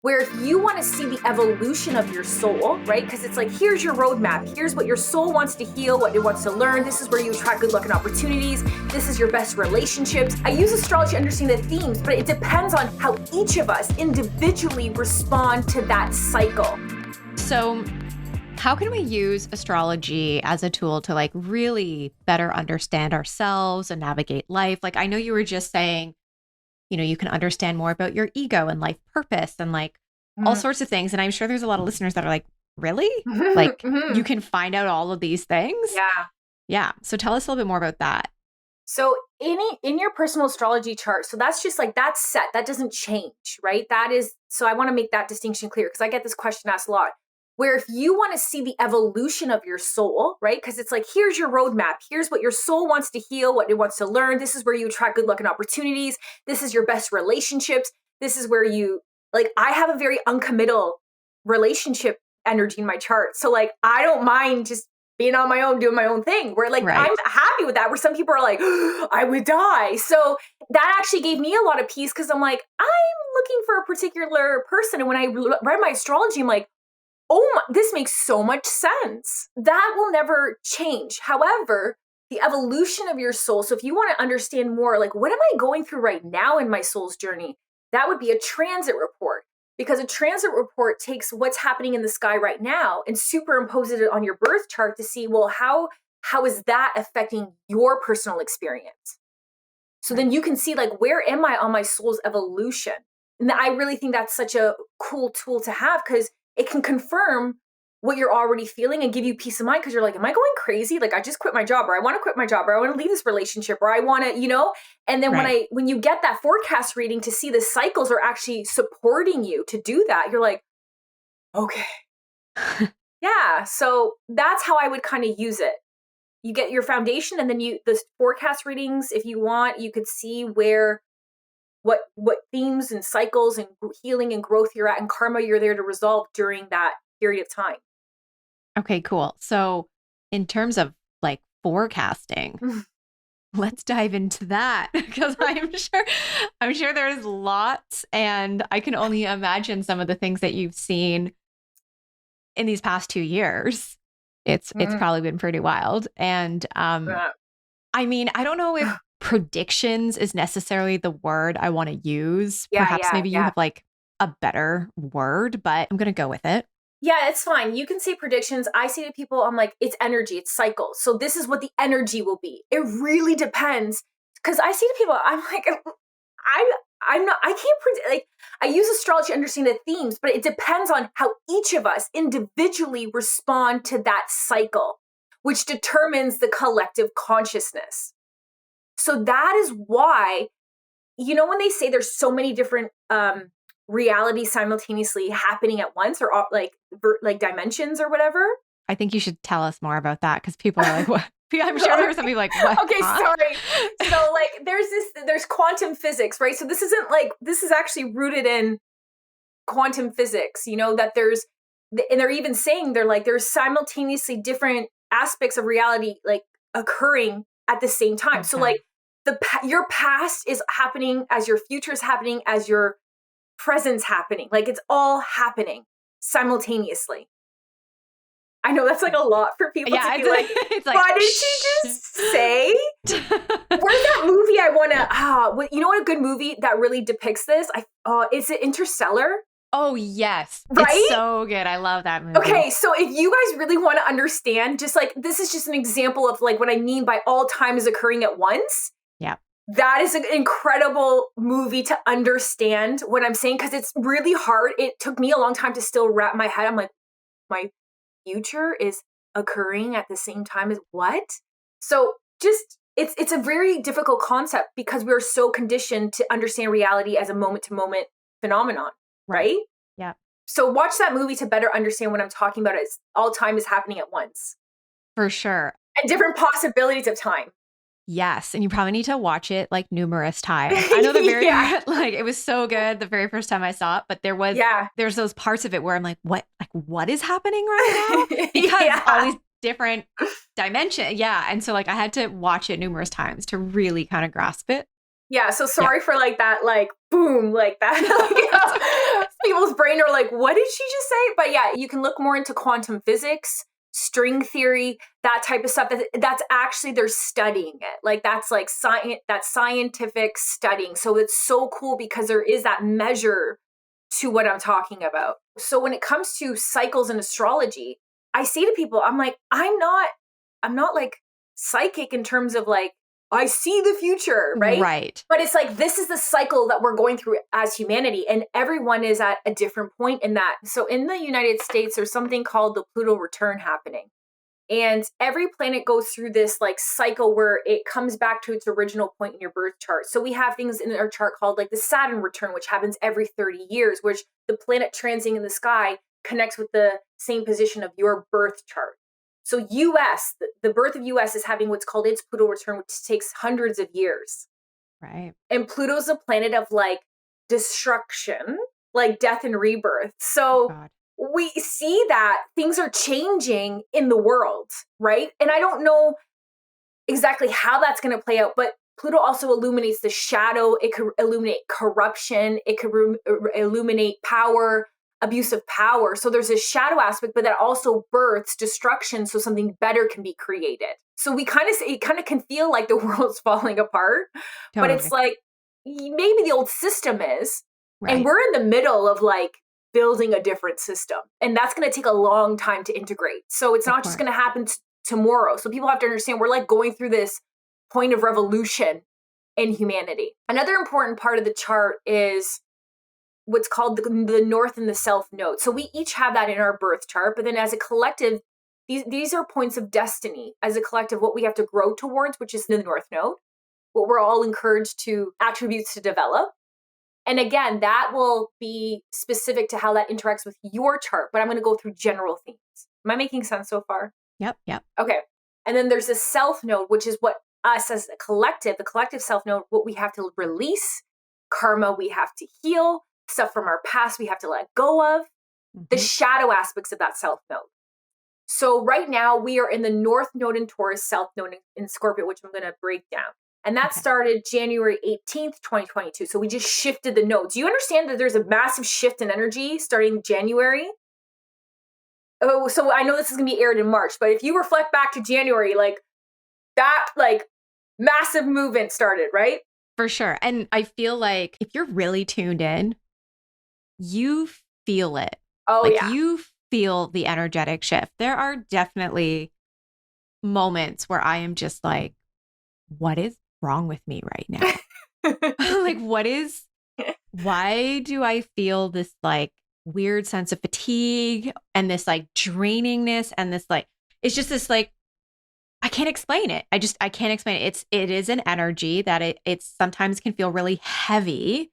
where if you want to see the evolution of your soul, right? Because it's like, here's your roadmap. Here's what your soul wants to heal, what it wants to learn. This is where you attract good luck and opportunities. This is your best relationships. I use astrology to understand the themes, but it depends on how each of us individually respond to that cycle. So how can we use astrology as a tool to like really better understand ourselves and navigate life? Like, I know you were just saying, you know, you can understand more about your ego and life purpose and like all sorts of things. And I'm sure there's a lot of listeners that are like, really? Like you can find out all of these things? Yeah. Yeah. So tell us a little bit more about that. So in your personal astrology chart, so that's just like, that's set. That doesn't change, right? That is, so I want to make that distinction clear because I get this question asked a lot. Where if you want to see the evolution of your soul, right? Because it's like, here's your roadmap. Here's what your soul wants to heal, what it wants to learn. This is where you attract good luck and opportunities. This is your best relationships. This is where you, like, I have a very uncommittal relationship energy in my chart. So like, I don't mind just being on my own, doing my own thing. Where like, I'm happy with that. Where some people are like, I would die. So that actually gave me a lot of peace because I'm like, I'm looking for a particular person. And when I read my astrology, I'm like, oh, this makes so much sense. That will never change. However, the evolution of your soul. So if you want to understand more, like, what am I going through right now in my soul's journey? That would be a transit report, because a transit report takes what's happening in the sky right now and superimposes it on your birth chart to see, well, how is that affecting your personal experience? So then you can see, like, where am I on my soul's evolution? And I really think that's such a cool tool to have, because it can confirm what you're already feeling and give you peace of mind, because you're like, am I going crazy? Like, I just quit my job, or I want to quit my job, or I want to leave this relationship, or I want to, you know? And then when you get that forecast reading to see the cycles are actually supporting you to do that, you're like, okay. Yeah. So that's how I would kind of use it. You get your foundation, and then the forecast readings, if you want, you could see where what themes and cycles and healing and growth you're at and karma you're there to resolve during that period of time. Okay, cool. So in terms of like forecasting, let's dive into that, because I'm sure there's lots, and I can only imagine some of the things that you've seen in these past 2 years. It's probably been pretty wild. And I mean, I don't know if predictions is necessarily the word I want to use. Perhaps maybe you have like a better word, but I'm going to go with it. Yeah, it's fine. You can say predictions. I say to people, I'm like, it's energy, it's cycles. So this is what the energy will be. It really depends. Because I say to people, I'm like, I can't predict, like, I use astrology to understand the themes, but it depends on how each of us individually respond to that cycle, which determines the collective consciousness. So that is why, you know, when they say there's so many different realities simultaneously happening at once, or like dimensions or whatever. I think you should tell us more about that, because people are like, what? I'm sure there are some people like, what? Okay, sorry. So like there's quantum physics, right? So this is actually rooted in quantum physics, you know, that and they're even saying there's simultaneously different aspects of reality like occurring at the same time. Okay. So like your past is happening as your future is happening as your present's happening. Like it's all happening simultaneously. I know that's like a lot for people to be like, it's like, what did she just say? Where's that movie I want to, you know what a good movie that really depicts this? Is it Interstellar? Oh, yes. Right? It's so good. I love that movie. Okay, so if you guys really want to understand, just like, this is just an example of like what I mean by all time is occurring at once. Yeah. That is an incredible movie to understand what I'm saying, because it's really hard. It took me a long time to still wrap my head. I'm like, my future is occurring at the same time as what? So just, it's a very difficult concept, because we're so conditioned to understand reality as a moment-to-moment phenomenon, right? Yeah. So watch that movie to better understand what I'm talking about. It's all time is happening at once. For sure. And different possibilities of time. Yes. And you probably need to watch it like numerous times. I know like it was so good the very first time I saw it, but there's those parts of it where I'm like, what is happening right now? Because all these different dimensions. Yeah. And so like I had to watch it numerous times to really kind of grasp it. Yeah. So sorry for like that, like boom, like that. People's brain are like, what did she just say? But yeah, you can look more into quantum physics, string theory, that type of stuff. That's actually, they're studying it. Like that's like science, that's scientific studying. So it's so cool because there is that measure to what I'm talking about. So when it comes to cycles and astrology, I say to people, I'm not like psychic in terms of like, I see the future, right? Right. But it's like, this is the cycle that we're going through as humanity, and everyone is at a different point in that. So in the United States, there's something called the Pluto return happening. And every planet goes through this like cycle where it comes back to its original point in your birth chart. So we have things in our chart called like the Saturn return, which happens every 30 years, which the planet transiting in the sky connects with the same position of your birth chart. So US, the birth of US is having what's called its Pluto return, which takes hundreds of years. Right. And Pluto's a planet of like destruction, like death and rebirth. So God. we see that things are changing in the world, right? And I don't know exactly how that's going to play out, but Pluto also illuminates the shadow. It could illuminate corruption. It could illuminate power, abuse of power. So there's a shadow aspect, but that also births destruction so something better can be created. So we it kind of can feel like the world's falling apart, but Totally. it's like maybe the old system is, and Right. we're in the middle of like building a different system. And that's going to take a long time to integrate. So it's Of not just course. going to happen tomorrow. So people have to understand we're like going through this point of revolution in humanity. Another important part of the chart is what's called the north and the south node. So we each have that in our birth chart, but then as a collective, these are points of destiny. As a collective, what we have to grow towards, which is the north node, what we're all encouraged to attributes to develop. And again, that will be specific to how that interacts with your chart, but I'm going to go through general themes. Am I making sense so far? Yep. Yep. Okay. And then there's the self node, which is what us as a collective, the collective self node, what we have to release, karma we have to heal, stuff from our past we have to let go of, the shadow aspects of that self node. So right now we are in the north node in Taurus, south node in Scorpio, which I'm going to break down. And that started January 18th, 2022. So we just shifted the nodes. You understand that there's a massive shift in energy starting January? Oh, so I know this is going to be aired in March, but if you reflect back to January, like that, like massive movement started, right? For sure. And I feel like if you're really tuned in, you feel it. Oh, like yeah. you feel the energetic shift. There are definitely moments where I am just like, what is wrong with me right now? Like, why do I feel this like weird sense of fatigue and this like drainingness and this like, it's just this like, I can't explain it. I can't explain it. It is an energy that it sometimes can feel really heavy.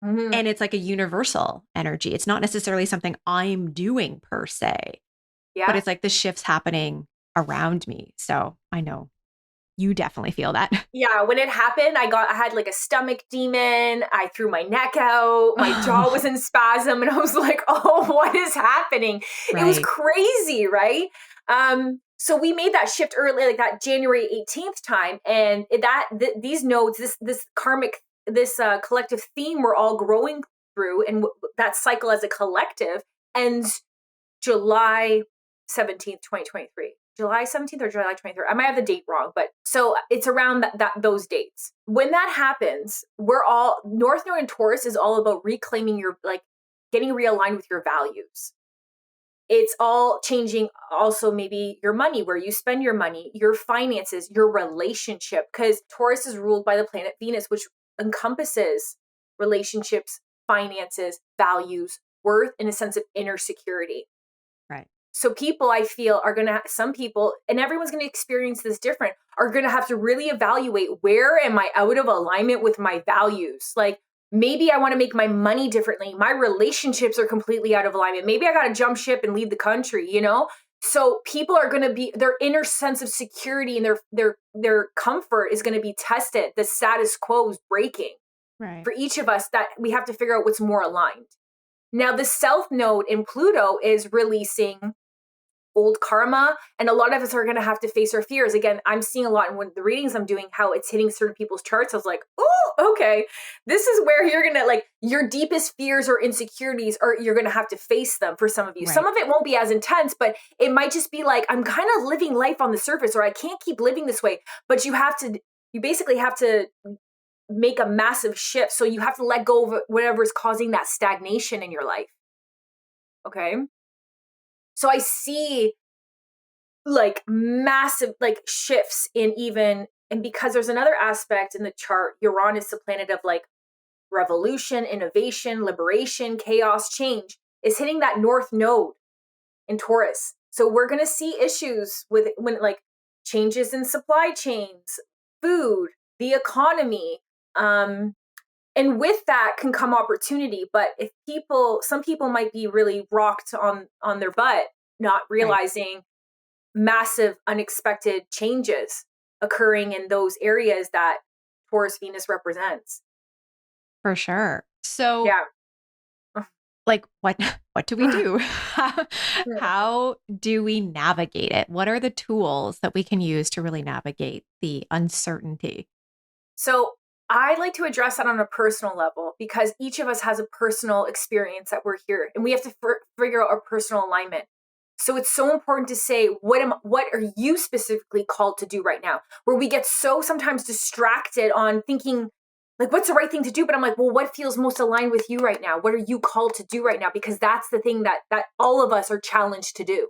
Mm-hmm. And it's like a universal energy. It's not necessarily something I'm doing per se, Yeah. but it's like the shifts happening around me. So I know you definitely feel that. Yeah, when it happened, I had like a stomach demon. I threw my neck out. My jaw was in spasm, and I was like, "Oh, what is happening?" It was Right. crazy, right? So we made that shift early, like that January 18th time, and these nodes, this karmic, this collective theme we're all growing through, and that cycle as a collective ends July 17th, 2023. July 17th or July 23rd. I might have the date wrong, but so it's around those dates. When that happens, we're all North Node and Taurus is all about reclaiming your like getting realigned with your values. It's all changing also maybe your money, where you spend your money, your finances, your relationship, because Taurus is ruled by the planet Venus, which encompasses relationships, finances, values, worth, and a sense of inner security. Right. So people, I feel, some people, and everyone's going to experience this different, are going to have to really evaluate, where am I out of alignment with my values? Like, maybe I want to make my money differently. My relationships are completely out of alignment. Maybe I got to jump ship and leave the country, you know? So people are going to be, their inner sense of security and their comfort is going to be tested. The status quo is breaking. Right. For each of us, that we have to figure out what's more aligned. Now, the South Node in Pluto is releasing old karma. And a lot of us are going to have to face our fears. Again, I'm seeing a lot in one of the readings I'm doing, how it's hitting certain people's charts. I was like, oh, okay. This is where you're going to like your deepest fears or insecurities, or you're going to have to face them for some of you. Right. Some of it won't be as intense, but it might just be like, I'm kind of living life on the surface, or I can't keep living this way. But you basically have to make a massive shift. So you have to let go of whatever is causing that stagnation in your life. Okay. So I see like massive like shifts in even, and because there's another aspect in the chart, Uranus, the planet of like revolution, innovation, liberation, chaos, change, is hitting that north node in Taurus. So we're going to see issues with when like changes in supply chains, food, the economy, and with that can come opportunity. But if some people might be really rocked on their butt, not realizing massive unexpected changes occurring in those areas that Taurus Venus represents. For sure. So Yeah. like what do we do? How do we navigate it? What are the tools that we can use to really navigate the uncertainty? So I like to address that on a personal level, because each of us has a personal experience that we're here, and we have to figure out our personal alignment. So it's so important to say, what are you specifically called to do right now? Where we get so sometimes distracted on thinking like, what's the right thing to do? But I'm like, well, what feels most aligned with you right now? What are you called to do right now? Because that's the thing that all of us are challenged to do.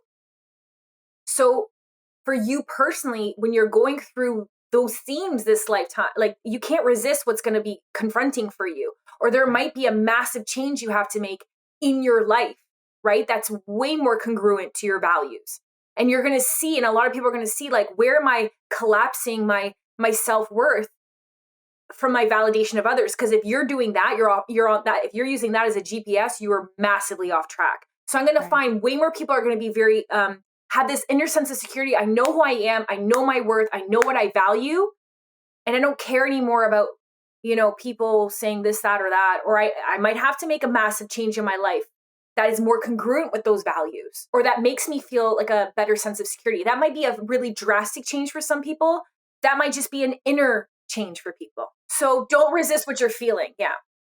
So for you personally, when you're going through those themes this lifetime, like you can't resist what's going to be confronting for you, or there might be a massive change you have to make in your life, right? That's way more congruent to your values. And you're going to see, and a lot of people are going to see, like, where am I collapsing my self-worth from my validation of others? Because if you're doing that, you're on that. If you're using that as a GPS, you are massively off track. So I'm going to find way more people are going to be very have this inner sense of security. I know who I am. I know my worth. I know what I value, and I don't care anymore about people saying this, that, or that. Or I might have to make a massive change in my life that is more congruent with those values, or that makes me feel like a better sense of security. That might be a really drastic change for some people. That might just be an inner change for people. So don't resist what you're feeling. Yeah.